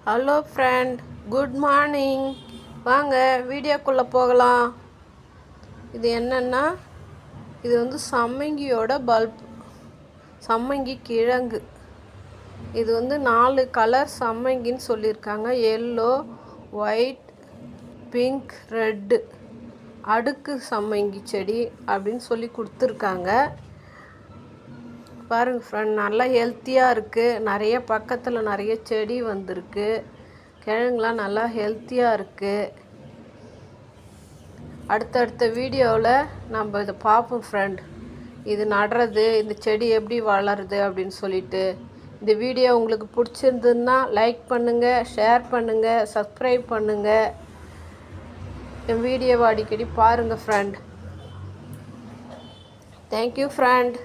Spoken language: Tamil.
Hello friend, good morning. வாங்க வீடியோக்குள்ளே போகலாம். இது என்னென்னா, இது வந்து சம்மங்கியோட பல்ப், சம்மங்கி கிழங்கு. இது வந்து 4 கலர் சம்மங்கின்னு சொல்லியிருக்காங்க. Yellow, white, pink, red. அடுக்கு சம்மங்கி செடி அப்படின்னு சொல்லி கொடுத்துருக்காங்க. பாருங்கள் ஃப்ரெண்ட், நல்லா ஹெல்த்தியாக இருக்குது. நிறைய பக்கத்தில் நிறைய செடி வந்திருக்கு. கிழங்குலாம் நல்லா ஹெல்த்தியாக இருக்குது. அடுத்தடுத்த வீடியோவில் நம்ம இதை பார்ப்போம் ஃப்ரெண்ட். இது நடுறது, இந்த செடி எப்படி வளருது அப்படின்னு சொல்லிட்டு. இந்த வீடியோ உங்களுக்கு பிடிச்சிருந்ததுன்னா லைக் பண்ணுங்கள், ஷேர் பண்ணுங்கள், சப்ஸ்கிரைப் பண்ணுங்கள். என் வீடியோவை அடிக்கடி பாருங்கள் ஃப்ரெண்ட். Thank you friend.